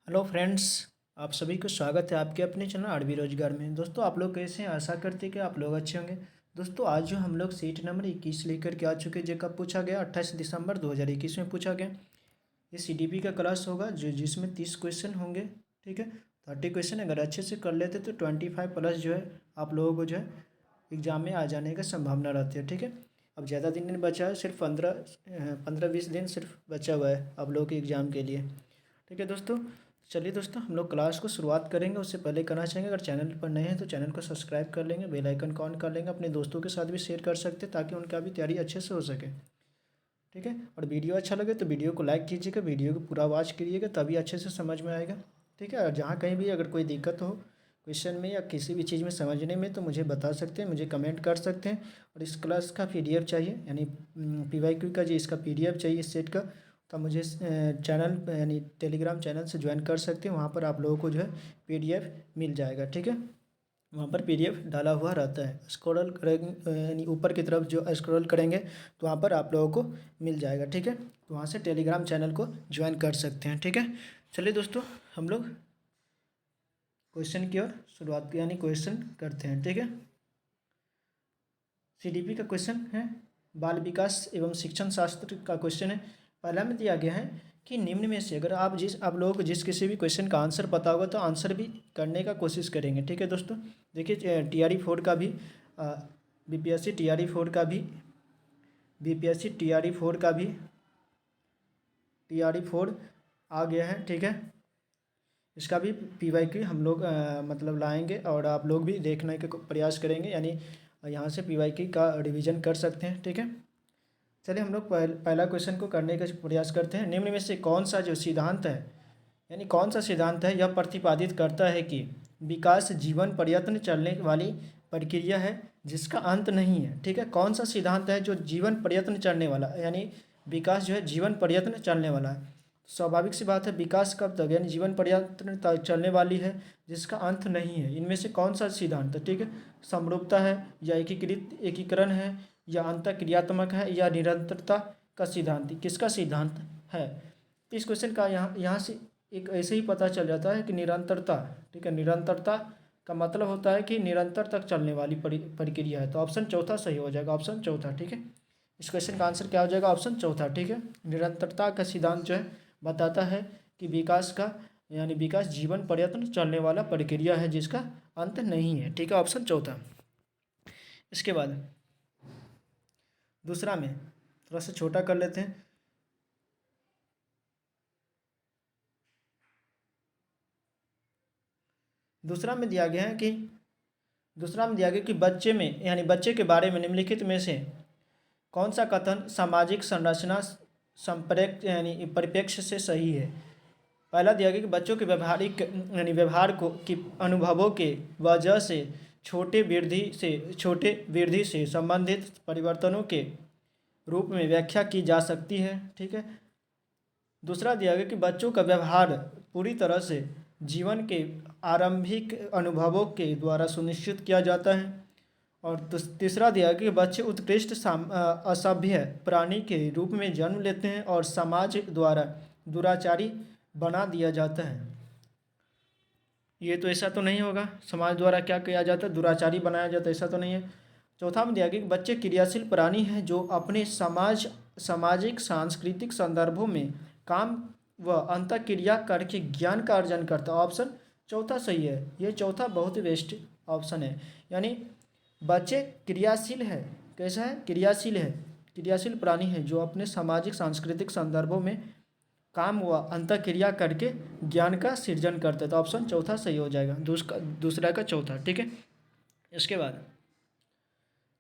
Hello friends. आप सभी को स्वागत है आपके अपने चैनल आरबी रोजगार में। दोस्तों आप लोग कैसे हैं? आशा करते हैं कि आप लोग अच्छे होंगे। दोस्तों आज जो हम लोग सीट नंबर 21 लेकर के आ चुके हैं, जो कब पूछा गया 28 दिसंबर 2021 में पूछा गया। ये सीडीपी का क्लास होगा जिसमें 30 क्वेश्चन होंगे। ठीक है, 30 क्वेश्चन अगर अच्छे से कर लेते तो 25 प्लस जो है आप लोगों को जो है एग्ज़ाम में आ जाने का संभावना रहती है। ठीक है, अब ज़्यादा दिन नहीं बचा है, सिर्फ 15-20 दिन सिर्फ बचा हुआ है आप लोगों के एग्ज़ाम के लिए। ठीक है दोस्तों, चलिए दोस्तों हम लोग क्लास को शुरुआत करेंगे। उससे पहले करना चाहेंगे, अगर चैनल पर नए हैं तो चैनल को सब्सक्राइब कर लेंगे, बेल आइकन को ऑन कर लेंगे, अपने दोस्तों के साथ भी शेयर कर सकते हैं ताकि उनका भी तैयारी अच्छे से हो सके। ठीक है, और वीडियो अच्छा लगे तो वीडियो को लाइक कीजिएगा, वीडियो को पूरा वॉच करिएगा तभी अच्छे से समझ में आएगा। ठीक है, और जहाँ कहीं भी अगर कोई दिक्कत हो क्वेश्चन में या किसी भी चीज़ में समझने में तो मुझे बता सकते हैं, मुझे कमेंट कर सकते हैं। और इस क्लास का पीडीएफ चाहिए, यानी पीवाईक्यू का जो इसका पीडीएफ चाहिए इस सेट का, तो मुझे चैनल यानी टेलीग्राम चैनल से ज्वाइन कर सकते हैं। वहाँ पर आप लोगों को जो है पीडीएफ मिल जाएगा। ठीक है, वहाँ पर पीडीएफ डाला हुआ रहता है। स्क्रॉल करेंगे यानी ऊपर की तरफ जो स्क्रॉल करेंगे तो वहाँ पर आप लोगों को मिल जाएगा। ठीक है, तो वहाँ से टेलीग्राम चैनल को ज्वाइन कर सकते हैं। ठीक है, चलिए दोस्तों हम लोग क्वेश्चन की ओर शुरुआत यानी क्वेश्चन करते हैं। ठीक है, सीडीपी का क्वेश्चन है, बाल विकास एवं शिक्षण शास्त्र का क्वेश्चन है। पहला में दिया गया है कि निम्न में से अगर आप लोगों को जिस किसी भी क्वेश्चन का आंसर पता होगा तो आंसर भी करने का कोशिश करेंगे। ठीक है दोस्तों, देखिए TRE 4 का भी बीपीएससी TRE 4 का भी बीपीएससी TRE 4 का भी TRE 4 आ गया है। ठीक है, इसका भी पीवाईक्यू हम लोग मतलब लाएंगे और आप लोग भी देखने का प्रयास करेंगे, यानी यहाँ से पीवाईक्यू का रिवीजन कर सकते हैं। ठीक है, चलिए हम लोग पहला क्वेश्चन को करने का प्रयास करते हैं। निम्न में से कौन सा जो सिद्धांत है, यानी कौन सा सिद्धांत है यह प्रतिपादित करता है कि विकास जीवन पर्यंत चलने वाली प्रक्रिया है जिसका अंत नहीं है। ठीक है, कौन सा सिद्धांत है जो जीवन पर्यंत चलने वाला, यानी विकास जो है जीवन पर्यंत चलने वाला है। स्वाभाविक सी बात है, विकास कब तक यानी जीवन पर्यंत चलने वाली है जिसका अंत नहीं है। इनमें से कौन सा सिद्धांत है? ठीक है, समरूपता है या एकीकरण है या अंतःक्रियात्मक है या निरंतरता का सिद्धांत, किसका सिद्धांत है? इस क्वेश्चन का यहाँ से एक ऐसे ही पता चल जाता है कि निरंतरता। ठीक है, निरंतरता का मतलब होता है कि निरंतर तक चलने वाली प्रक्रिया है, तो ऑप्शन चौथा सही हो जाएगा, ऑप्शन चौथा। ठीक है, इस क्वेश्चन का आंसर क्या हो जाएगा? ऑप्शन चौथा। ठीक है, निरंतरता का सिद्धांत जो है बताता है कि विकास का यानी विकास जीवन पर्यंत चलने वाला प्रक्रिया है जिसका अंत नहीं है। ठीक है, ऑप्शन चौथा। इसके बाद दूसरा में थोड़ा सा छोटा कर लेते हैं। दूसरा में दिया गया कि बच्चे में यानी बच्चे के बारे में निम्नलिखित में से कौन सा कथन सामाजिक संरचना संप्रेक्ष यानी परिप्रेक्ष्य से सही है? पहला दिया गया कि बच्चों के व्यवहारिक यानी व्यवहार को कि अनुभवों के वजह से छोटे वृद्धि से संबंधित परिवर्तनों के रूप में व्याख्या की जा सकती है। ठीक है, दूसरा दिया गया कि बच्चों का व्यवहार पूरी तरह से जीवन के आरंभिक अनुभवों के द्वारा सुनिश्चित किया जाता है। और तीसरा दिया गया कि बच्चे उत्कृष्ट असभ्य प्राणी के रूप में जन्म लेते हैं और समाज द्वारा दुराचारी बना दिया जाता है। ये तो ऐसा तो नहीं होगा, समाज द्वारा क्या किया जाता है? दुराचारी बनाया जाता है, ऐसा तो नहीं है। चौथा में दिया गया कि बच्चे क्रियाशील प्राणी हैं जो अपने सामाजिक सांस्कृतिक संदर्भों में काम व अंतःक्रिया करके ज्ञान का अर्जन करता है। ऑप्शन चौथा सही है, ये चौथा बहुत ही बेस्ट ऑप्शन है। यानी बच्चे क्रियाशील है, कैसा है? क्रियाशील है, क्रियाशील प्राणी है जो अपने सामाजिक सांस्कृतिक संदर्भों में काम व अंतःक्रिया करके ज्ञान का सृजन करते हैं, तो ऑप्शन चौथा सही हो जाएगा, दूसरा का चौथा। ठीक है, इसके बाद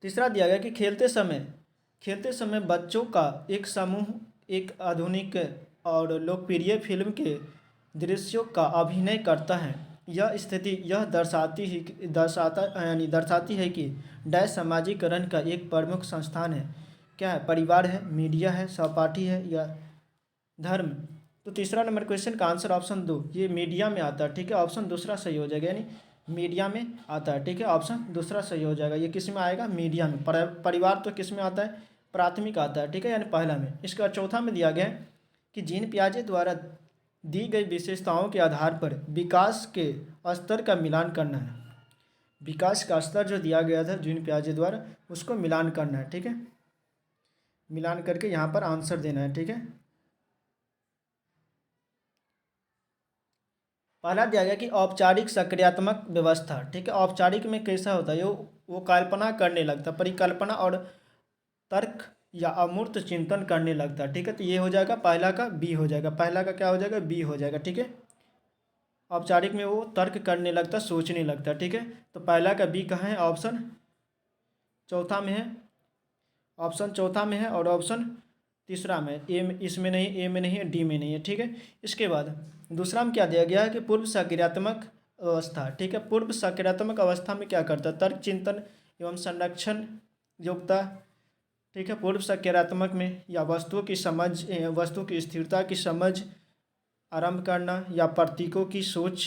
तीसरा दिया गया कि खेलते समय बच्चों का एक समूह एक आधुनिक और लोकप्रिय फिल्म के दृश्यों का अभिनय करता है। यह स्थिति यह दर्शाती है कि डैश समाजीकरण का एक प्रमुख संस्थान है। क्या है? परिवार है, मीडिया है, सहपाठी है या धर्म? तो तीसरा नंबर क्वेश्चन का आंसर ऑप्शन 2, ये मीडिया में आता है। ठीक है, ऑप्शन दूसरा सही हो जाएगा, यानी मीडिया में आता है। ठीक है, ऑप्शन दूसरा सही हो जाएगा। ये किस में आएगा? मीडिया में। परिवार तो किस में आता है? प्राथमिक आता है। ठीक है, यानी पहला में। इसका चौथा में दिया गया है कि जीन पियाजे द्वारा दी गई विशेषताओं के आधार पर विकास के स्तर का मिलान करना है। विकास का स्तर जो दिया गया था जीन पियाजे द्वारा, उसको मिलान करना है। ठीक है, मिलान करके यहाँ पर आंसर देना है। ठीक है, पहला दिया गया कि औपचारिक सक्रियात्मक व्यवस्था। ठीक है, औपचारिक में कैसा होता है, वो कल्पना करने लगता, परिकल्पना और तर्क या अमूर्त चिंतन करने लगता। ठीक है, तो ये हो जाएगा पहला का बी हो जाएगा, पहला का क्या हो जाएगा, बी हो जाएगा। ठीक है, औपचारिक में वो तर्क करने लगता, सोचने लगता। ठीक है, तो पहला का बी कहाँ है, ऑप्शन चौथा में है, ऑप्शन चौथा में है, और ऑप्शन तीसरा में, ए में, इसमें नहीं, ए में नहीं है, डी में नहीं है। ठीक है, इसके बाद दूसरा में क्या दिया गया है कि पूर्व सक्रियात्मक अवस्था। ठीक है, पूर्व सक्रियात्मक अवस्था में क्या करता है, तर्क चिंतन एवं संरक्षण योग्यता। ठीक है, पूर्व सक्रियात्मक में या वस्तुओं की समझ, वस्तु की स्थिरता की समझ आरंभ करना, या प्रतीकों की सोच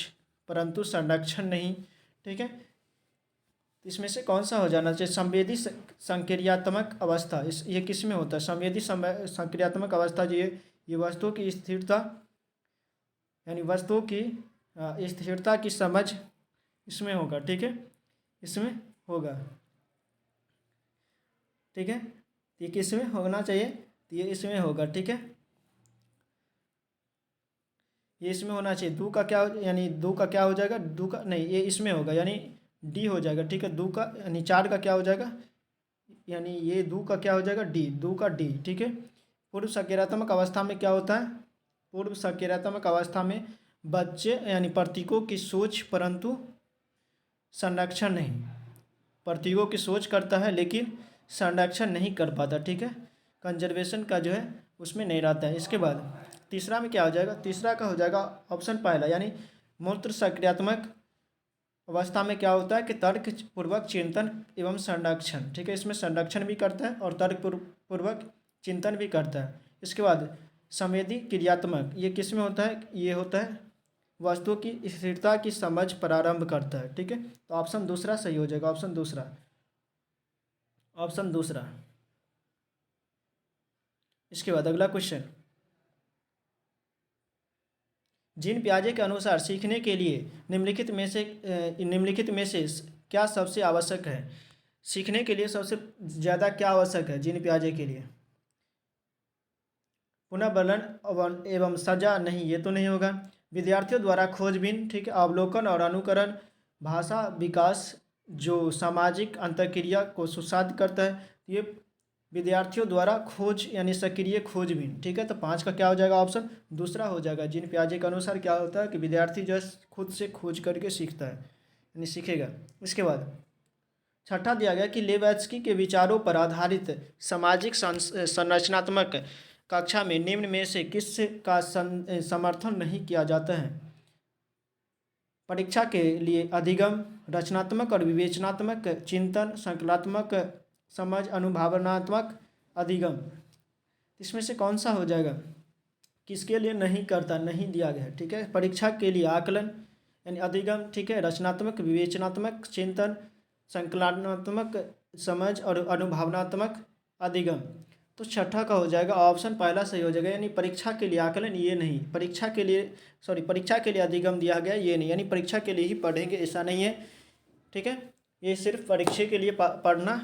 परंतु संरक्षण नहीं। ठीक है, इसमें से कौन सा हो जाना चाहिए, संवेदी संक्रियात्मक अवस्था। इस ये किस में होता है, संवेदी संक्रियात्मक अवस्था जो ये वस्तुओं की स्थिरता, यानी वस्तुओं की स्थिरता की समझ इसमें होगा। ठीक है, इसमें होगा। ठीक है, ये किस में होना चाहिए, तो ये इसमें होगा। ठीक है, ये इसमें होना चाहिए। दो का क्या यानी दो का क्या हो जाएगा, दो का नहीं, ये इसमें होगा, यानी डी हो जाएगा। ठीक है, दो का यानी चार का क्या हो जाएगा, यानी ये दो का क्या हो जाएगा, डी, दो का डी। ठीक है, पूर्व सक्रियात्मक अवस्था में क्या होता है, पूर्व सक्रियात्मक अवस्था में बच्चे यानी प्रतीकों की सोच परंतु संरक्षण नहीं, प्रतीकों की सोच करता है लेकिन संरक्षण नहीं कर पाता। ठीक है, कंजर्वेशन का जो है उसमें नहीं रहता है। इसके बाद तीसरा में क्या हो जाएगा, तीसरा का हो जाएगा ऑप्शन पहला, यानी मूत्र सक्रियात्मक अवस्था में क्या होता है कि तर्क पूर्वक चिंतन एवं संरक्षण। ठीक है, इसमें संरक्षण भी करता है और तर्क पूर्वक चिंतन भी करता है। इसके बाद संवेदी क्रियात्मक, ये किस में होता है, ये होता है वस्तु की स्थिरता की समझ प्रारंभ करता है। ठीक है, तो ऑप्शन दूसरा सही हो जाएगा, ऑप्शन दूसरा, ऑप्शन दूसरा। इसके बाद अगला क्वेश्चन, जीन पियाजे के अनुसार सीखने के लिए निम्नलिखित में से क्या सबसे आवश्यक है, सीखने के लिए सबसे ज़्यादा क्या आवश्यक है जीन पियाजे के लिए, पुनर्वलन एवं सजा नहीं, ये तो नहीं होगा। विद्यार्थियों द्वारा खोजबीन, ठीक है, अवलोकन और अनुकरण, भाषा विकास जो सामाजिक अंतर्क्रिया को सुसाध्य करता है, ये विद्यार्थियों द्वारा खोज यानी सक्रिय खोजबीन। ठीक है, तो पाँच का क्या हो जाएगा, ऑप्शन दूसरा हो जाएगा। जीन पियाजे के अनुसार क्या होता है कि विद्यार्थी जो है खुद से खोज करके सीखता है, यानी सीखेगा। इसके बाद छठा दिया गया कि लेवैत्स्की के विचारों पर आधारित सामाजिक संरचनात्मक कक्षा में निम्न में से किस का समर्थन नहीं किया जाता है, परीक्षा के लिए अधिगम, रचनात्मक और विवेचनात्मक चिंतन, संकलात्मक समझ, अनुभवनात्मक अधिगम। इसमें से कौन सा हो जाएगा, किसके लिए नहीं करता, नहीं दिया गया। ठीक है, परीक्षा के लिए आकलन यानी अधिगम, ठीक है, रचनात्मक, विवेचनात्मक चिंतन, संकलनात्मक समझ और अनुभवनात्मक अधिगम। तो छठा का हो जाएगा ऑप्शन पहला सही हो जाएगा, यानी परीक्षा के लिए आकलन, ये नहीं, परीक्षा के लिए परीक्षा के लिए अधिगम दिया गया, ये नहीं, यानी परीक्षा के लिए ही पढ़ेंगे ऐसा नहीं है। ठीक है, ये सिर्फ परीक्षा के लिए पढ़ना,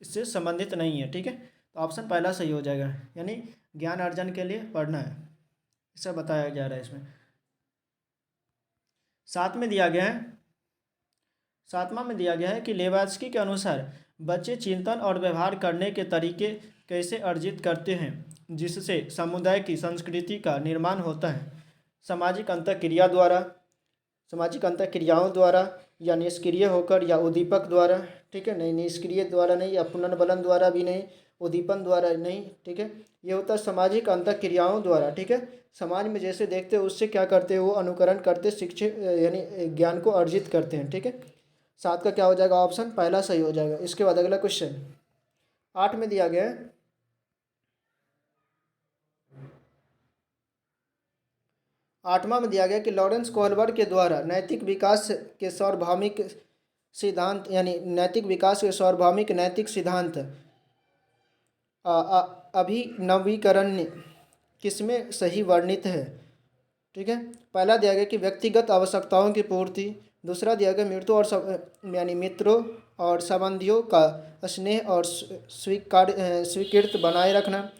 इससे संबंधित नहीं है। ठीक है, तो ऑप्शन पहला सही हो जाएगा, यानी ज्ञान अर्जन के लिए पढ़ना है, ऐसा बताया जा रहा है इसमें। सातवें दिया गया है, सातवां में दिया गया है कि लेवात्स्की के अनुसार बच्चे चिंतन और व्यवहार करने के तरीके कैसे अर्जित करते हैं जिससे समुदाय की संस्कृति का निर्माण होता है, सामाजिक अंतःक्रिया द्वारा, सामाजिक अंतःक्रियाओं द्वारा, या निष्क्रिय होकर या उद्दीपक द्वारा। ठीक है, नहीं, निष्क्रिय द्वारा नहीं, या पुनर्बलन द्वारा भी नहीं, उद्दीपन द्वारा नहीं। ठीक है, ये होता है सामाजिक अंतःक्रियाओं द्वारा। ठीक है, समाज में जैसे देखते हैं उससे क्या करते हैं, वो अनुकरण करते, शिक्षित यानी ज्ञान को अर्जित करते हैं। ठीक है, सात का क्या हो जाएगा, ऑप्शन पहला सही हो जाएगा। इसके बाद अगला क्वेश्चन आठ में दिया गया है, आठवां में दिया गया कि लॉरेंस कोहलबर्ग के द्वारा नैतिक विकास के सार्वभौमिक सिद्धांत, यानी नैतिक विकास के सार्वभौमिक नैतिक सिद्धांत अभिनवीकरण किसमें सही वर्णित है। ठीक है। पहला दिया गया कि व्यक्तिगत आवश्यकताओं की पूर्ति, दूसरा दिया गया मृत्यु और यानी मित्रों और संबंधियों का स्नेह और स्वीकृत बनाए रखना,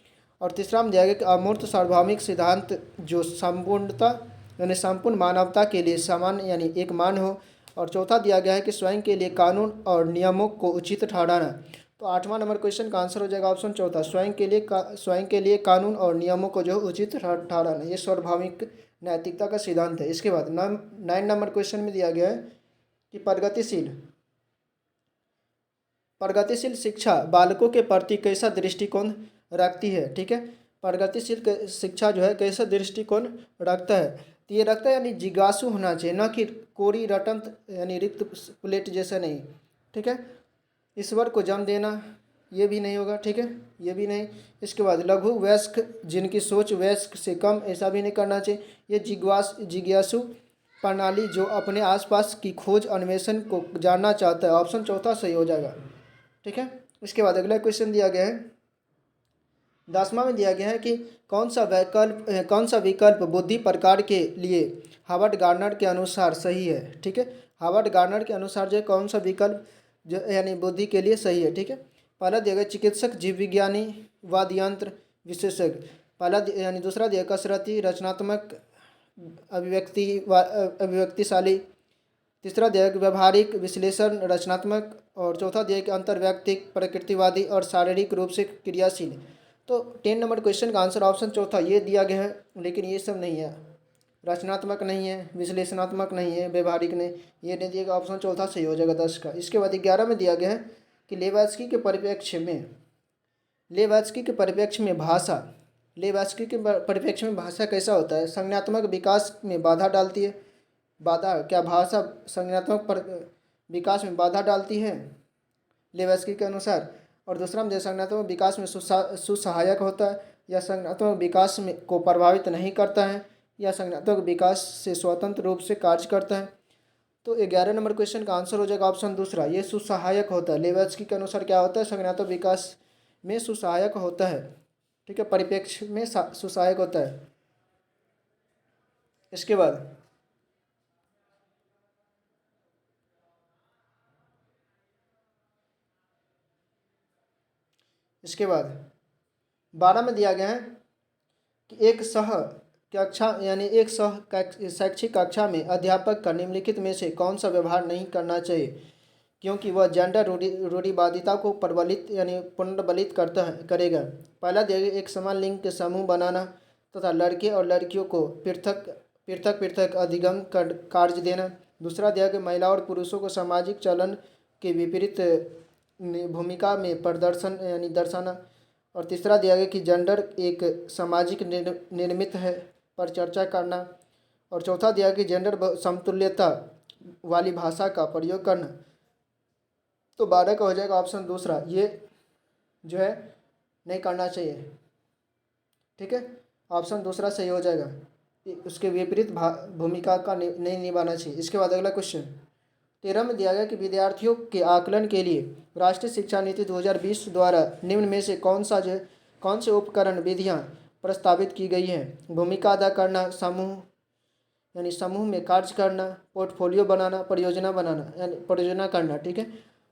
और तीसरा में दिया गया कि अमूर्त सार्वभौमिक सिद्धांत जो संपूर्णता यानी संपूर्ण मानवता के लिए समान यानी एक मान हो, और चौथा दिया गया है कि स्वयं के लिए कानून और नियमों को उचित ठहराना। तो 8वां नंबर क्वेश्चन का आंसर हो जाएगा ऑप्शन चौथा, स्वयं के लिए कानून और नियमों को जो उचित ठहराना, ये सार्वभौमिक नैतिकता का सिद्धांत है। इसके बाद 9 नंबर क्वेश्चन में दिया गया है कि प्रगतिशील शिक्षा बालकों के प्रति कैसा दृष्टिकोण रखती है। ठीक है, प्रगतिशील शिक्षा जो है कैसा दृष्टिकोण रखता है, तो ये रखता है यानी जिज्ञासु होना चाहिए, न कि कोरी रटन यानी रिक्त प्लेट जैसा नहीं। ठीक है, ईश्वर को जन्म देना ये भी नहीं होगा। ठीक है, ये भी नहीं। इसके बाद लघु वयस्क जिनकी सोच वयस्क से कम, ऐसा भी नहीं करना चाहिए। ये जिज्ञासु प्रणाली जो अपने आसपास की खोज अन्वेषण को जानना चाहता है, ऑप्शन चौथा सही हो जाएगा। ठीक है, इसके बाद अगला क्वेश्चन दिया गया है 10वां में दिया गया है कि कौन सा विकल्प बुद्धि प्रकार के लिए हार्वर्ड गार्डनर के अनुसार सही है। ठीक है, हार्वर्ड गार्डनर के अनुसार जो कौन सा विकल्प जो यानी बुद्धि के लिए सही है। ठीक है, पहला दिया गया चिकित्सक, जीव विज्ञानी, वाद्य यंत्र विशेषज्ञ, यानी दूसरा दिया कसरती, रचनात्मक, अभिव्यक्तिशाली, तीसरा दिया कि व्यवहारिक, विश्लेषण, रचनात्मक, और चौथा दिया कि अंतर्वैयक्तिक, प्रकृतिवादी और शारीरिक रूप से क्रियाशील। तो 10 नंबर क्वेश्चन का आंसर ऑप्शन चौथा ये दिया गया है, लेकिन ये सब नहीं है, रचनात्मक नहीं है, विश्लेषणात्मक नहीं है, व्यवहारिक नहीं, ये नहीं दिएगा, ऑप्शन चौथा सही हो जाएगा 10 का। इसके बाद 11 में दिया गया है कि लेवास्की के परिप्रेक्ष्य में भाषा कैसा होता है, संज्ञानात्मक विकास में बाधा डालती है। क्या भाषा संज्ञानात्मक विकास में बाधा डालती है लेवास्की के अनुसार, और दूसरा में संज्ञानात्मक विकास में सुसहायक होता है, या संज्ञानात्मक विकास में को प्रभावित नहीं करता है, या संज्ञानात्मक विकास से स्वतंत्र रूप से कार्य करता है। तो 11 नंबर क्वेश्चन का आंसर हो जाएगा ऑप्शन दूसरा, ये सुसहायक होता है। लेवास्की के अनुसार क्या होता है, संज्ञानात्मक विकास में सुसहायक होता है। ठीक है, परिप्रेक्ष्य में सुसहायक होता है। इसके बाद 12 में दिया गया है कि एक शैक्षिक कक्षा में अध्यापक का निम्नलिखित में से कौन सा व्यवहार नहीं करना चाहिए, क्योंकि वह जेंडर रूढ़िवादिता को पुनर्बलित करेगा। पहला दिया गया एक समान लिंग के समूह बनाना तथा लड़के और लड़कियों को पृथक अधिगम कार्य देना। दूसरा दिया गया महिला और पुरुषों को सामाजिक चलन के विपरीत भूमिका में दर्शाना। और तीसरा दिया गया कि जेंडर एक सामाजिक निर्मित है पर चर्चा करना। और चौथा दिया कि जेंडर समतुल्यता वाली भाषा का प्रयोग करना। तो 12 का हो जाएगा ऑप्शन दूसरा, ये जो है नहीं करना चाहिए। ठीक है, ऑप्शन दूसरा सही हो जाएगा, उसके विपरीत भूमिका का नहीं निभाना चाहिए। इसके बाद अगला क्वेश्चन 13 में दिया गया कि विद्यार्थियों के आकलन के लिए राष्ट्रीय शिक्षा नीति 2020 द्वारा निम्न में से कौन से उपकरण विधियां प्रस्तावित की गई हैं। भूमिका अदा करना, समूह में कार्य करना, पोर्टफोलियो बनाना, परियोजना करना। ठीक है,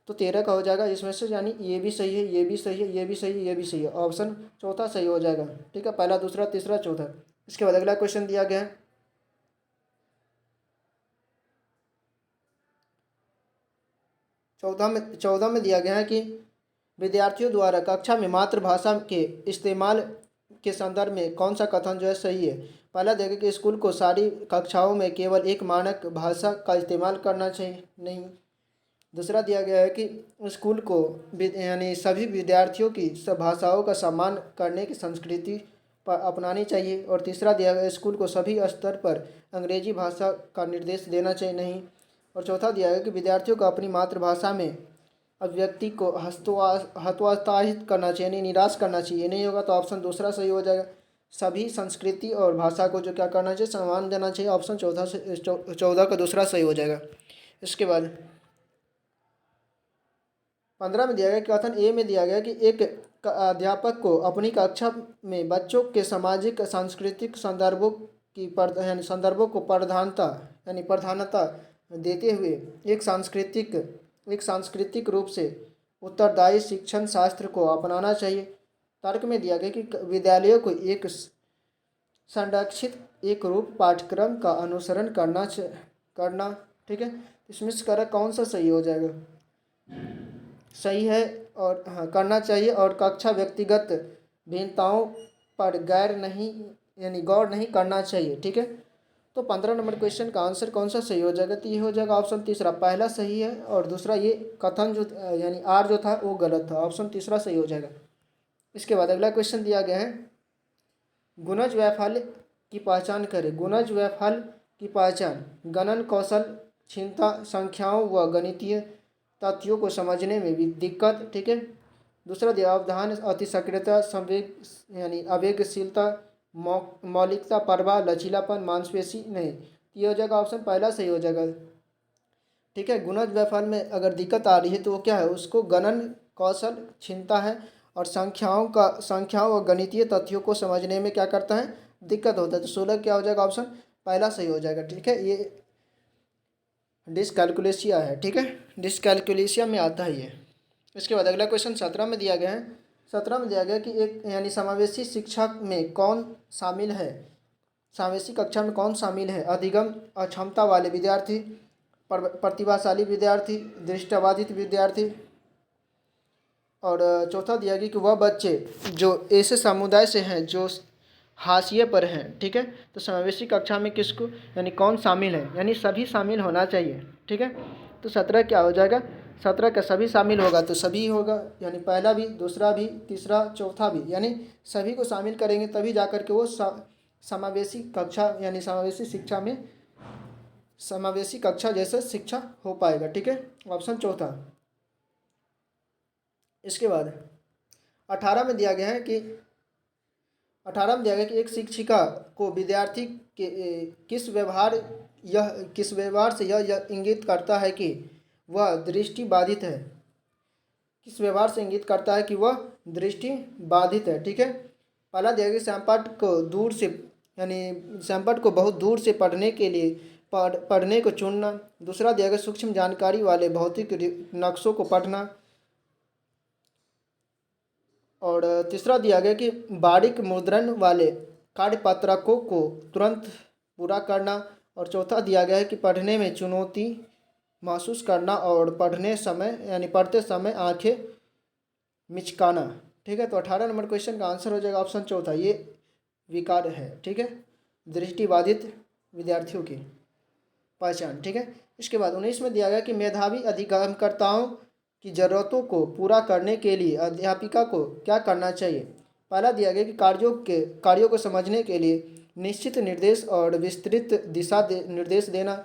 तो 13 का हो जाएगा इसमें से, यानी ये भी सही है, ये भी सही है, ये भी सही है, ये भी सही है, ऑप्शन चौथा सही हो जाएगा। ठीक है, पहला, दूसरा, तीसरा, चौथा। इसके बाद अगला क्वेश्चन दिया गया है 14 में दिया गया है कि विद्यार्थियों द्वारा कक्षा में मातृभाषा के इस्तेमाल के संदर्भ में कौन सा कथन जो है सही है। पहला दिया गया कि स्कूल को सारी कक्षाओं में केवल एक मानक भाषा का इस्तेमाल करना चाहिए, नहीं। दूसरा दिया गया है कि स्कूल को यानी सभी विद्यार्थियों की सब भाषाओं का सम्मान करने की संस्कृति पर अपनानी चाहिए। और तीसरा दिया गया स्कूल को सभी स्तर पर अंग्रेजी भाषा का निर्देश देना चाहिए, नहीं। और चौथा दिया गया कि विद्यार्थियों को अपनी मातृभाषा में अभिव्यक्ति को हतोत्साहित करना चाहिए, नहीं निराश करना चाहिए, नहीं होगा तो ऑप्शन दूसरा सही हो जाएगा। सभी संस्कृति और भाषा को जो क्या करना चाहिए, सम्मान देना चाहिए, ऑप्शन 14 का दूसरा सही हो जाएगा। इसके बाद 15 में दिया गया कथन ए में दिया गया कि एक अध्यापक को अपनी कक्षा में बच्चों के सामाजिक सांस्कृतिक संदर्भों की यानी संदर्भों को प्रधानता देते हुए एक सांस्कृतिक रूप से उत्तरदायी शिक्षण शास्त्र को अपनाना चाहिए। तर्क में दिया गया कि विद्यालयों को एक संरक्षित एक रूप पाठ्यक्रम का अनुसरण करना, ठीक है। इसमें से करा कौन सा सही हो जाएगा? सही है और हाँ करना चाहिए। और कक्षा व्यक्तिगत भिन्नताओं पर गौर नहीं करना चाहिए, ठीक है। तो 15 नंबर क्वेश्चन का आंसर कौन सा सही हो जाएगा? तो ये हो जाएगा ऑप्शन तीसरा, पहला सही है और दूसरा ये कथन जो यानी आर जो था वो गलत था। ऑप्शन तीसरा सही हो जाएगा। इसके बाद अगला क्वेश्चन दिया गया है, गुणज वैफल्य की पहचान करें। गुणज वैफल्य की पहचान गणन कौशल, क्षमता, संख्याओं व गणितीय तथ्यों को समझने में भी दिक्कत, ठीक है। दूसरा दिया अवधान, अति सक्रियता, संवेग यानी आवेगशीलता, मौलिकता, प्रवाह, लचीलापन, मांसपेशी नहीं। ये हो जाएगा ऑप्शन पहला सही हो जाएगा, ठीक है। गुणज वैफल्य में अगर दिक्कत आ रही है तो वो क्या है? उसको गणन कौशल, क्षमता है और संख्याओं और गणितीय तथ्यों को समझने में क्या करता है? दिक्कत होता है। तो 16 क्या हो जाएगा? ऑप्शन पहला सही हो जाएगा, ठीक है। ये डिसकैलकुलेशिया है, ठीक है, डिसकैलकुलेशिया में आता है ये। इसके बाद अगला क्वेश्चन 17 में दिया गया है। 17 में दिया गया कि एक यानी समावेशी शिक्षा में कौन शामिल है? समावेशी कक्षा में कौन शामिल है? अधिगम अक्षमता वाले विद्यार्थी, प्रतिभाशाली विद्यार्थी, दृष्टिबाधित विद्यार्थी। और चौथा दिया गया कि वह बच्चे जो ऐसे समुदाय से हैं जो हाशिए पर हैं, ठीक है। तो समावेशी कक्षा में किसको यानी कौन शामिल है? यानी सभी शामिल होना चाहिए, ठीक है। तो 17 क्या हो जाएगा? 17 का सभी शामिल होगा तो सभी होगा, यानी पहला भी, दूसरा भी, तीसरा, चौथा भी, यानी सभी को शामिल करेंगे तभी जा कर के वो समावेशी कक्षा यानी समावेशी कक्षा जैसा शिक्षा हो पाएगा, ठीक है। ऑप्शन चौथा। इसके बाद 18 में दिया गया है कि एक शिक्षिका को विद्यार्थी के किस व्यवहार से यह इंगित करता है कि वह दृष्टि बाधित है? किस व्यवहार से इंगित करता है कि वह दृष्टि बाधित है, ठीक है। पहला दिया गया सैमपट को बहुत दूर से पढ़ने को चुनना। दूसरा दिया गया सूक्ष्म जानकारी वाले भौतिक नक्शों को पढ़ना। और तीसरा दिया गया कि बारीक मुद्रण वाले कार्यपत्रकों को तुरंत पूरा करना। और चौथा दिया गया है कि पढ़ने में चुनौती महसूस करना और पढ़ते समय आंखें मिचकाना, ठीक है। तो 18 नंबर क्वेश्चन का आंसर हो जाएगा ऑप्शन चौथा, ये विकार है, ठीक है, दृष्टिबाधित विद्यार्थियों की पहचान, ठीक है। इसके बाद 19 में दिया गया कि मेधावी अधिगमकर्ताओं की ज़रूरतों को पूरा करने के लिए अध्यापिका को क्या करना चाहिए? पहला दिया गया कि कार्यों को समझने के लिए निश्चित निर्देश और विस्तृत निर्देश देना।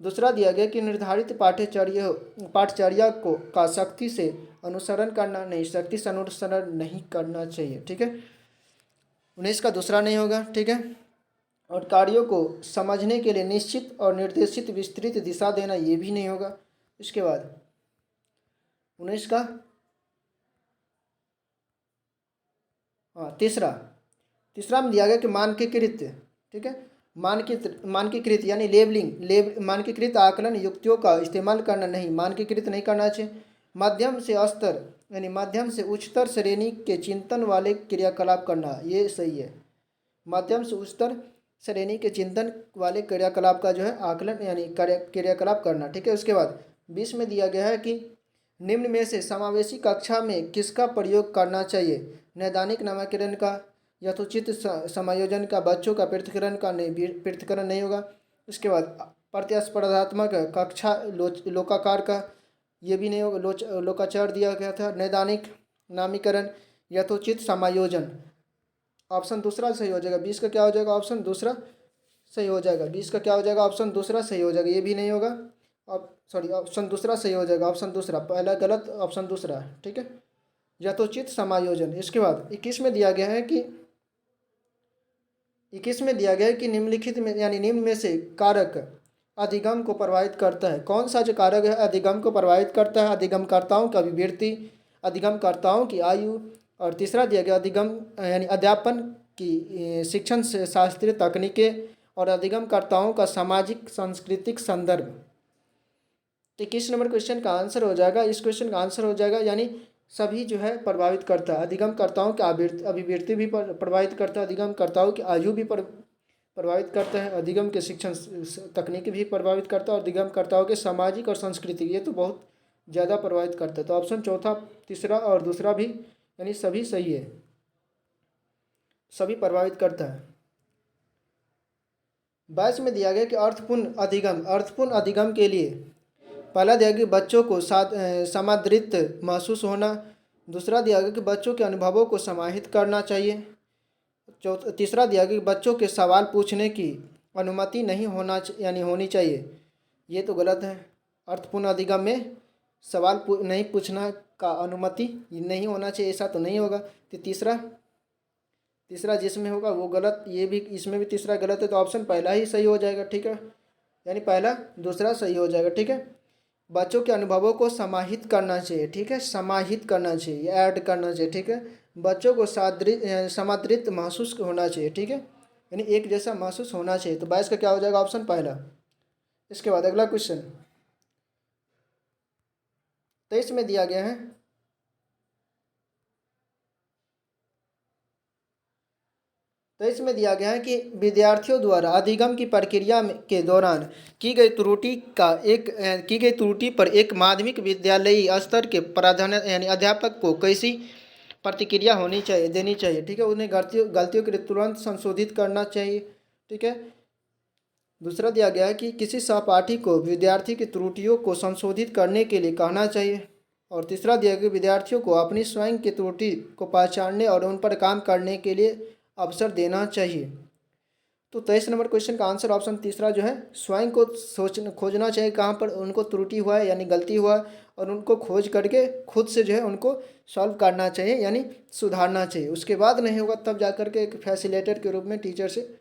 दूसरा दिया गया कि निर्धारित पाठचर्या का सख्ती से अनुसरण नहीं करना चाहिए, ठीक है। 19 का दूसरा नहीं होगा, ठीक है। और कार्यों को समझने के लिए निश्चित और निर्देशित विस्तृत दिशा देना, ये भी नहीं होगा। इसके बाद 19 का तीसरा में दिया गया कि मानकीकृत, ठीक है, मानकीकृत यानी मानकीकृत आकलन युक्तियों का इस्तेमाल करना नहीं, मानकीकृत नहीं करना चाहिए। मध्यम से उच्चतर श्रेणी के चिंतन वाले क्रियाकलाप करना, ये सही है। मध्यम से उच्चतर श्रेणी के चिंतन वाले क्रियाकलाप का जो है आकलन यानी क्रियाकलाप करना, ठीक है। उसके बाद 20 में दिया गया है कि निम्न में से समावेशी कक्षा में किसका प्रयोग करना चाहिए? नैदानिक नामकरण का, यथोचित समायोजन का, बच्चों का पृथक्करण नहीं होगा। उसके बाद प्रतिस्पर्धात्मक कक्षा लोकाकार का, ये भी नहीं होगा, लोकाचार दिया गया था। नैदानिक नामीकरण, यथोचित समायोजन, ऑप्शन दूसरा सही हो जाएगा। 20 का क्या हो जाएगा? ऑप्शन दूसरा सही हो जाएगा। 20 का क्या हो जाएगा? ऑप्शन दूसरा सही हो जाएगा, ये भी नहीं होगा। ऑप्शन दूसरा सही हो जाएगा, ऑप्शन दूसरा, पहला गलत, ऑप्शन दूसरा, ठीक है, यथोचित समायोजन। इसके बाद 21 में दिया गया है कि निम्नलिखित में यानी निम्न में से कारक अधिगम को प्रभावित करता है। कौन सा जो कारक है अधिगम को प्रभावित करता है? अधिगमकर्ताओं की अभिवृत्ति, अधिगमकर्ताओं की आयु। और तीसरा दिया गया अधिगम यानी अध्यापन की शिक्षण से शास्त्रीय तकनीकें। और अधिगमकर्ताओं का सामाजिक सांस्कृतिक संदर्भ। तो किस नंबर क्वेश्चन का आंसर हो जाएगा? इस क्वेश्चन का आंसर हो जाएगा यानी सभी जो है प्रभावित करता है। अधिगमकर्ताओं की अभिवृत्ति भी प्रभावित करता है, अधिगमकर्ताओं की आयु भी प्रभावित करता है, अधिगम के शिक्षण तकनीकी भी प्रभावित करता है, और अधिगमकर्ताओं के सामाजिक और संस्कृति, ये तो बहुत ज़्यादा प्रभावित करता है। तो ऑप्शन चौथा, तीसरा और दूसरा भी यानी सभी सही है, सभी प्रभावित करता है। 22 में दिया गया कि अर्थपूर्ण अधिगम के लिए पहला दिया गया कि बच्चों को समादृत महसूस होना, दूसरा दिया गया कि बच्चों के अनुभवों को समाहित करना चाहिए, तीसरा दिया गया कि बच्चों के सवाल पूछने की अनुमति नहीं यानी होनी चाहिए। ये तो गलत है। अर्थपूर्ण अधिगम में सवाल नहीं पूछना का अनुमति नहीं होना चाहिए, ऐसा तो नहीं होगा। तो तीसरा जिसमें होगा वो गलत, ये भी इसमें भी तीसरा गलत है, तो ऑप्शन पहला ही सही हो जाएगा। ठीक है, यानी पहला दूसरा सही हो जाएगा। ठीक है, बच्चों के अनुभवों को समाहित करना चाहिए। ठीक है, समाहित करना चाहिए, ऐड करना चाहिए। ठीक है, बच्चों को समादृत महसूस होना चाहिए। ठीक है, यानी एक जैसा महसूस होना चाहिए। तो 22 का क्या हो जाएगा? ऑप्शन पहला। इसके बाद अगला क्वेश्चन 23 में दिया गया है, 23 में दिया गया है कि विद्यार्थियों द्वारा अधिगम की प्रक्रिया के दौरान की गई त्रुटि पर एक माध्यमिक विद्यालयी स्तर के प्राधान्य यानी अध्यापक को कैसी प्रतिक्रिया देनी चाहिए। ठीक है, उन्हें गलतियों के लिए तुरंत संशोधित करना चाहिए। ठीक है, दूसरा दिया गया है कि किसी सहपाठी को विद्यार्थी की त्रुटियों को संशोधित करने के लिए कहना चाहिए, और तीसरा दिया गया कि विद्यार्थियों को अपनी स्वयं की त्रुटि को पहचानने और उन पर काम करने के लिए अवसर देना चाहिए। तो 23 नंबर क्वेश्चन का आंसर ऑप्शन तीसरा जो है, स्वयं को खोजना चाहिए कहाँ पर उनको त्रुटि हुआ है यानी गलती हुआ है, और उनको खोज करके खुद से जो है उनको सॉल्व करना चाहिए यानी सुधारना चाहिए। उसके बाद नहीं होगा तब जा कर के एक फैसिलिटेटर के रूप में टीचर से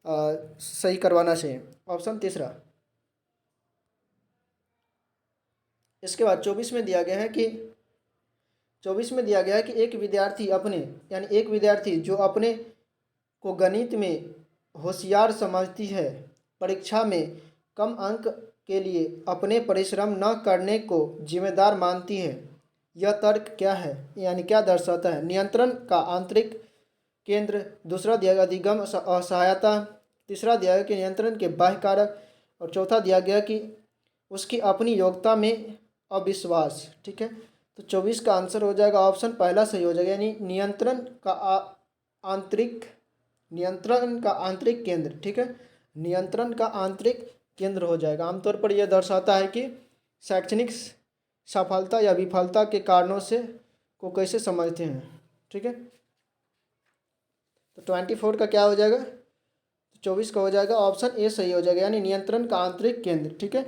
सही करवाना चाहिए। ऑप्शन तीसरा। इसके बाद 24 में दिया गया है कि एक विद्यार्थी जो अपने को गणित में होशियार समझती है, परीक्षा में कम अंक के लिए अपने परिश्रम न करने को जिम्मेदार मानती है। यह तर्क क्या है यानी क्या दर्शाता है? नियंत्रण का आंतरिक केंद्र, दूसरा दिया गया अधिगम असहायता, तीसरा दिया गया कि नियंत्रण के बाह्य कारक, और चौथा दिया गया कि उसकी अपनी योग्यता में अविश्वास। ठीक है, तो 24 का आंसर हो जाएगा ऑप्शन पहला सही हो जाएगा, यानी नियंत्रण का आंतरिक केंद्र। ठीक है, नियंत्रण का आंतरिक केंद्र हो जाएगा। आमतौर पर यह दर्शाता है कि शैक्षणिक सफलता या विफलता के कारणों से को कैसे समझते हैं। ठीक है, तो 24 का क्या हो जाएगा? 24 का हो जाएगा ऑप्शन ए सही हो जाएगा, यानी नियंत्रण का आंतरिक केंद्र। ठीक है,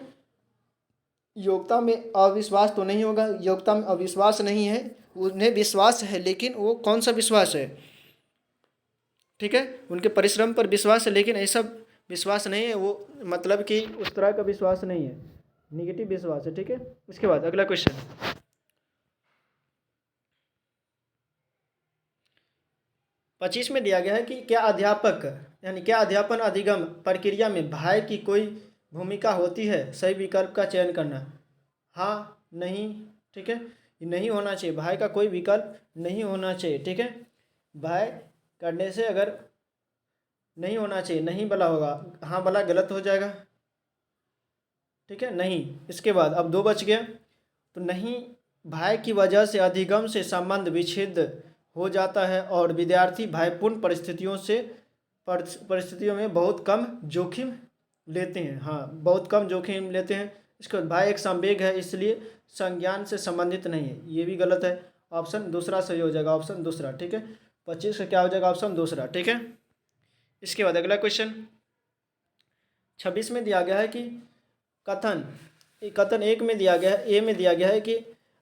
योग्यता में अविश्वास तो नहीं होगा, योग्यता में अविश्वास नहीं है, उन्हें विश्वास है, लेकिन वो कौन सा विश्वास है? ठीक है, उनके परिश्रम पर विश्वास है, लेकिन ऐसा विश्वास नहीं है, वो मतलब कि उस तरह का विश्वास नहीं है, निगेटिव विश्वास है। ठीक है, इसके बाद अगला क्वेश्चन 25 में दिया गया है कि क्या अध्यापन अधिगम प्रक्रिया में भाई की कोई भूमिका होती है? सही विकल्प का चयन करना, हाँ, नहीं। ठीक है, नहीं होना चाहिए, भाई का कोई विकल्प नहीं होना चाहिए। ठीक है, भाई करने से अगर नहीं होना चाहिए, नहीं बला होगा, हाँ बला गलत हो जाएगा। ठीक है, नहीं। इसके बाद अब 2 बच गया, तो नहीं भाई की वजह से अधिगम से संबंध विच्छेद हो जाता है और विद्यार्थी भयपूर्ण परिस्थितियों में बहुत कम जोखिम लेते हैं। हाँ, बहुत कम जोखिम लेते हैं। इसके बाद भाई एक संवेग है, इसलिए संज्ञान से संबंधित नहीं है, ये भी गलत है। ऑप्शन दूसरा सही हो जाएगा, ऑप्शन दूसरा। ठीक है, 25 का क्या हो जाएगा? ऑप्शन दूसरा। ठीक है, इसके बाद अगला क्वेश्चन 26 में दिया गया है कि कथन एक में दिया गया है, ए में दिया गया है कि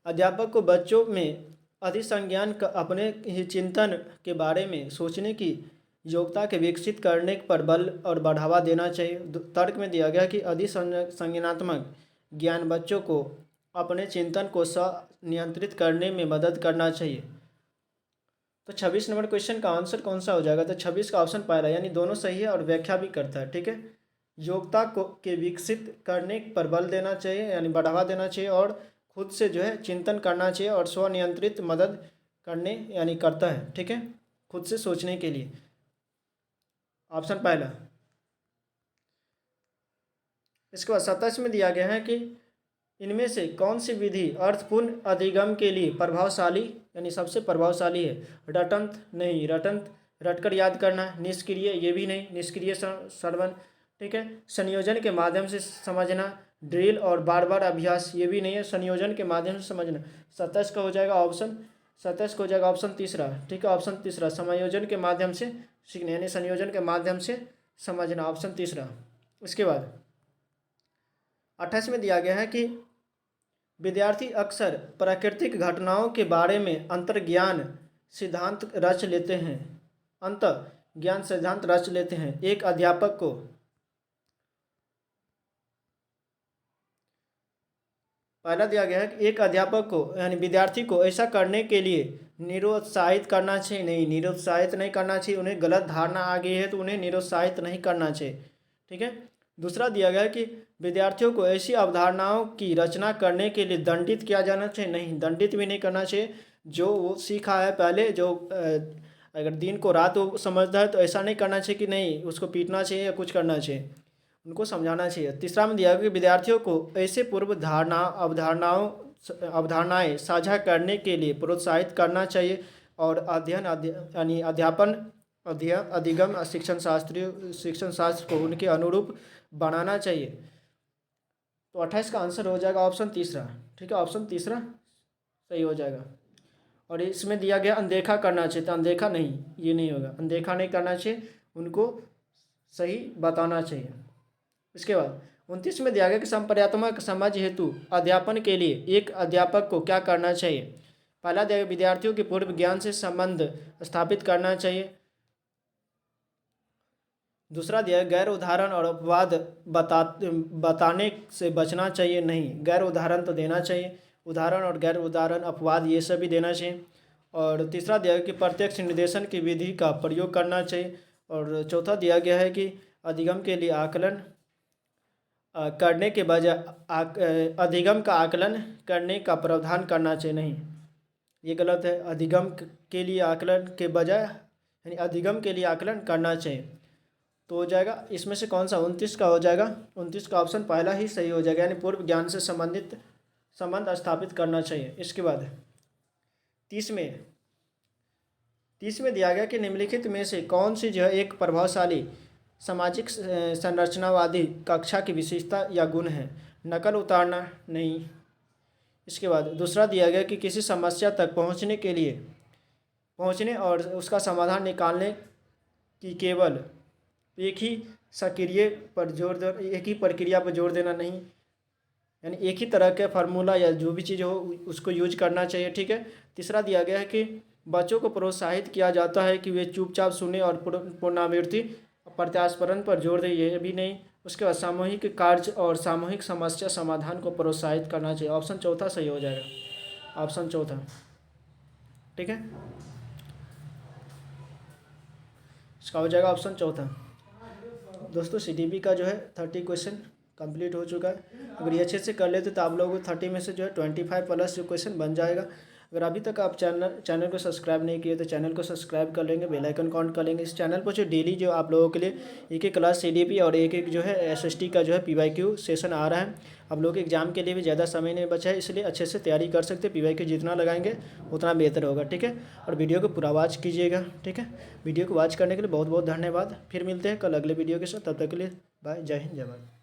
अध्यापक को बच्चों में अधिसंज्ञान का अपने ही चिंतन के बारे में सोचने की योग्यता के विकसित करने पर बल और बढ़ावा देना चाहिए। तर्क में दिया गया कि अधिसंज्ञानात्मक ज्ञान बच्चों को अपने चिंतन को नियंत्रित करने में मदद करना चाहिए। तो 26 नंबर क्वेश्चन का आंसर कौन सा हो जाएगा? तो 26 का ऑप्शन पहला, यानी दोनों सही है और व्याख्या भी करता है। ठीक है, योग्यता को के विकसित करने पर बल देना चाहिए, यानी बढ़ावा देना चाहिए, और खुद से जो है चिंतन करना चाहिए, और स्वनियंत्रित मदद करने यानी करता है। ठीक है, खुद से सोचने के लिए, ऑप्शन पहला। इसके बाद 27 में दिया गया है कि इनमें से कौन सी विधि अर्थपूर्ण अधिगम के लिए प्रभावशाली यानी सबसे प्रभावशाली है? रटंत नहीं, रटंत रटकर याद करना, निष्क्रिय ये भी नहीं, निष्क्रिय श्रवण। ठीक है, संयोजन के माध्यम से समझना, ड्रिल और बार बार अभ्यास ये भी नहीं है, संयोजन के माध्यम से समझना। 27 का हो जाएगा ऑप्शन, 27 का हो जाएगा ऑप्शन तीसरा। ठीक है, ऑप्शन तीसरा, संयोजन के माध्यम से सीखना यानी संयोजन के माध्यम से समझना, ऑप्शन तीसरा। उसके बाद 28 में दिया गया है कि विद्यार्थी अक्सर प्राकृतिक घटनाओं के बारे में अंतर्ज्ञान सिद्धांत रच लेते हैं, अंतर्ज्ञान सिद्धांत रच लेते हैं। एक अध्यापक को पहला दिया गया है कि एक अध्यापक को यानी विद्यार्थी को ऐसा करने के लिए निरुत्साहित करना चाहिए, नहीं, निरुत्साहित नहीं करना चाहिए। उन्हें गलत धारणा आ गई है तो उन्हें निरुत्साहित नहीं करना चाहिए। ठीक है, दूसरा दिया गया है कि विद्यार्थियों को ऐसी अवधारणाओं की रचना करने के लिए दंडित किया जाना चाहिए, नहीं, दंडित भी नहीं करना चाहिए। जो वो सीखा है पहले, जो अगर दिन को रात वो समझता है तो ऐसा नहीं करना चाहिए कि नहीं उसको पीटना चाहिए या कुछ करना चाहिए, उनको समझाना चाहिए। तीसरा में दिया गया कि विद्यार्थियों को ऐसे पूर्व धारणा अवधारणाएं साझा करने के लिए प्रोत्साहित करना चाहिए, और अध्ययन यानी अध्यापन अधिगम शिक्षण शास्त्र को उनके अनुरूप बनाना चाहिए। तो 28 का आंसर हो जाएगा ऑप्शन तीसरा। ठीक है, ऑप्शन तीसरा सही हो जाएगा। और इसमें दिया गया अनदेखा करना चाहिए, तो अनदेखा नहीं, ये नहीं होगा, अनदेखा नहीं करना चाहिए, उनको सही बताना चाहिए। इसके बाद 29 में दिया गया कि संपर्यात्मक समझ हेतु अध्यापन के लिए एक अध्यापक को क्या करना चाहिए? पहला दिया गया विद्यार्थियों के पूर्व ज्ञान से संबंध स्थापित करना चाहिए। दूसरा दिया गैर उदाहरण और अपवाद बताने से बचना चाहिए, नहीं, गैर उदाहरण तो देना चाहिए, उदाहरण और गैर उदाहरण अपवाद ये सब भी देना चाहिए। और तीसरा दिया गया कि प्रत्यक्ष निर्देशन की विधि का प्रयोग करना चाहिए। और चौथा दिया गया है कि अधिगम के लिए आकलन करने के बजाय अधिगम का आकलन करने का प्रावधान करना चाहिए, नहीं, ये गलत है, अधिगम के लिए आकलन के बजाय यानी अधिगम के लिए आकलन करना चाहिए। तो हो जाएगा इसमें से कौन सा? 29 का हो जाएगा, 29 का ऑप्शन पहला ही सही हो जाएगा, यानी पूर्व ज्ञान से संबंधित संबंध स्थापित करना चाहिए। इसके बाद 30 में दिया गया कि निम्नलिखित में से कौन सी जो है एक प्रभावशाली सामाजिक संरचनावादी कक्षा की विशेषता या गुण है? नकल उतारना, नहीं। इसके बाद दूसरा दिया गया कि किसी समस्या तक पहुंचने और उसका समाधान निकालने की केवल एक ही प्रक्रिया पर जोर देना, नहीं, यानी एक ही तरह के फार्मूला या जो भी चीज़ हो उसको यूज करना चाहिए। ठीक है, तीसरा दिया गया है कि बच्चों को प्रोत्साहित किया जाता है कि वे चुपचाप सुने और पुनरावृत्ति प्रत्यास्परण पर जोर दें, ये भी नहीं। उसके बाद सामूहिक कार्य और सामूहिक समस्या समाधान को प्रोत्साहित करना चाहिए। ऑप्शन चौथा सही हो जाएगा, ऑप्शन चौथा। ठीक है, इसका हो जाएगा ऑप्शन चौथा। दोस्तों CDP का जो है 30 क्वेश्चन कंप्लीट हो चुका है। अगर ये अच्छे से कर लेते तो आप लोगों को 30 में से जो है 25 प्लस जो क्वेश्चन बन जाएगा। अगर अभी तक आप चैनल को सब्सक्राइब नहीं किए तो चैनल को सब्सक्राइब कर लेंगे, बेल आइकन ऑन कर लेंगे। इस चैनल पर जो डेली जो आप लोगों के लिए एक क्लास CDP और एक जो है SST का जो है PYQ सेशन आ रहा है। आप लोगों के एग्जाम के लिए भी ज़्यादा समय नहीं बचा है, इसलिए अच्छे से तैयारी कर सकते हैं। PYQ जितना लगाएंगे उतना बेहतर होगा। ठीक है, और वीडियो को पूरा वॉच कीजिएगा। ठीक है, वीडियो को वॉच करने के लिए बहुत बहुत धन्यवाद। फिर मिलते हैं कल अगले वीडियो के साथ, तब तक के लिए बाय, जय हिंद, जय भारत।